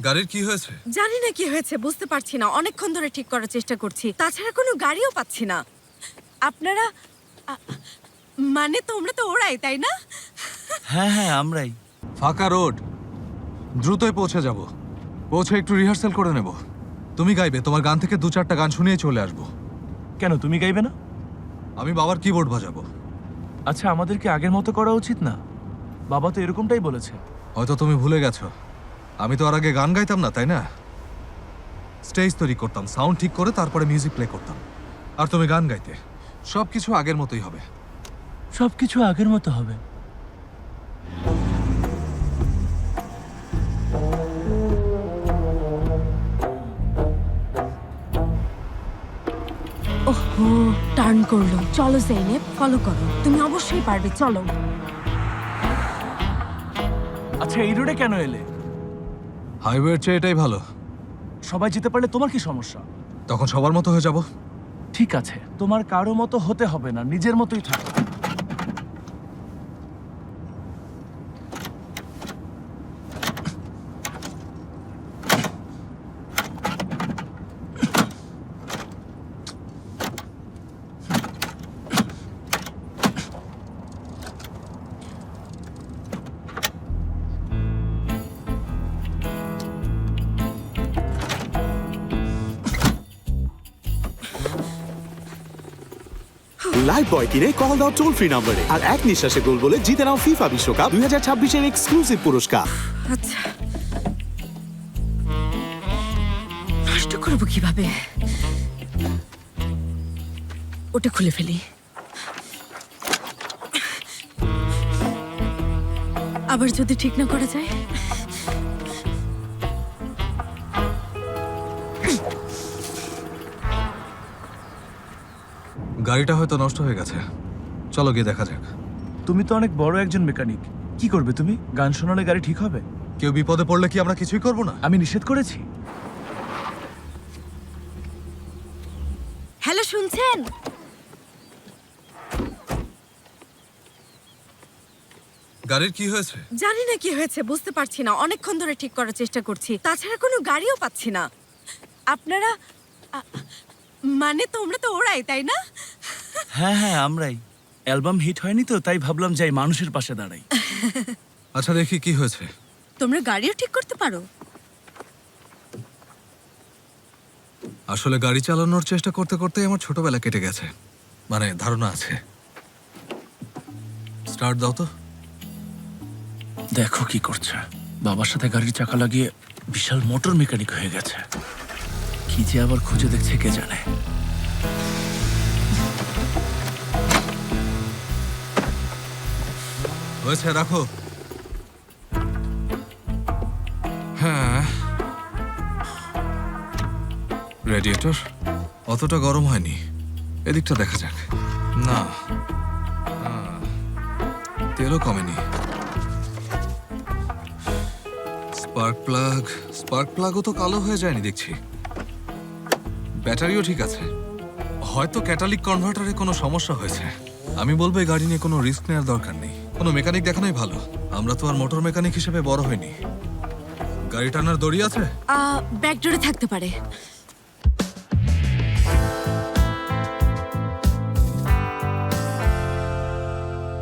গাড়ির কি হয়েছে? জানি না কি হয়েছে, বুঝতে পারছি না। অনেকক্ষণ ধরে ঠিক করার চেষ্টা করছি, তাছাড়া কোনো গাড়িও পাচ্ছি না। আপনারা মানে তোমরা তো ওরাই, তাই না? হ্যাঁ হ্যাঁ আমরাই। ফাঁকা রোড, দ্রুতই পৌঁছে যাব। পৌঁছে একটু রিহার্সাল করে নেব। তুমি গাইবে, তোমার গান থেকে 2-4টা গান শুনিয়ে চলে আসবো। কেন তুমি গাইবে না? আমি বাবার কিবোর্ড বাজাবো। আচ্ছা আমাদেরকে আগের মতো করা উচিত না? বাবা তো এরকমটাই বলেছে। হয়তো তুমি ভুলে গেছো, আমি তো আর আগে গান গাইতাম না, তাই না? স্টেজ তৈরি করতাম, সাউন্ড ঠিক করে তারপরে মিউজিক প্লে করতাম। আর তুমি গান গাইতে। সবকিছু আগের মতোই হবে। সবকিছু আগের মতো হবে? ওহো, টার্ন করলো। চলো জেনেব, ফলো করো। তুমি অবশ্যই পারবে, চলো। আচ্ছা এই রোডে কেন এলে? হাইওয়ের চেয়ে এটাই ভালো। সবাই যেতে পারলে তোমার কি সমস্যা? তখন সবার মতো হয়ে যাব। ঠিক আছে, তোমার কারো মতো হতে হবে না, নিজের মতোই থাকো। লাইভ বয় কিনে কল দাও টোল ফ্রি নম্বরে আর এক নিঃশ্বাসে গোল বলে জিতে নাও ফিফা বিশ্বকাপ 2026 এর এক্সক্লুসিভ পুরস্কার। আচ্ছা, নষ্ট করবো কিভাবে? ওটা খুলে ফেলি। আবার যদি ঠিক না করা যায়? গাড়িটা হয়তো নষ্ট হয়ে গেছে, চলো গিয়ে দেখা যাক। তুমি তো অনেক বড় একজন মেকানিক, কি করবে তুমি? গান শোনালে গাড়ি ঠিক হবে? কেউ বিপদে পড়লে কি আমরা কিছুই করব না? আমি নিষেধ করেছি? হ্যালো, শুনছেন? গাড়ির কি হয়েছে? জানি না কি হয়েছে, বুঝতে পারছি না। অনেকক্ষণ ধরে ঠিক করার চেষ্টা করছি, তাছাড়া কোনো গাড়িও পাচ্ছি না। আপনারা মানে তোমরা তো ওরাই, তাই না? হ্যাঁ হ্যাঁ আমরাই। অ্যালবাম হিট হয়নি তো, তাই ভাবলাম যাই মানুষের পাশে দাঁড়াই। আচ্ছা দেখি কি হয়েছে। তোমরা গাড়িও ঠিক করতে পারো? আসলে গাড়ি চালানোর চেষ্টা করতে করতে আমার ছোটবেলা কেটে গেছে, মানে ধারণা আছে। স্টার্ট দাও তো। দেখো কি করছে, বাবার সাথে গাড়ির চাকা লাগিয়ে বিশাল মোটর মেকানিক হয়ে গেছে। কি যে আবার খুঁজে দেখছে কে জানে। হয়েছে, রাখো। হ্যাঁ, রেডিয়েটর অতটা গরম হয়নি। এদিকটা দেখা যাক। না, তেলও কমেনি। স্পার্ক প্লাগও তো কালো হয়ে যায়নি দেখছি। ব্যাটারিও ঠিক আছে। হয়তো ক্যাটালিক কনভার্টারে কোনো সমস্যা হয়েছে। আমি বলবো এই গাড়ি নিয়ে কোনো রিস্ক নেওয়ার দরকার নেই, কোনো মেকানিক দেখানোই ভালো। আমরা তো আর মোটর মেকানিক হিসেবে বড় হইনি। গাড়ি টানার দড়ি আছে? ব্যাকডোরে থাকতে পারে।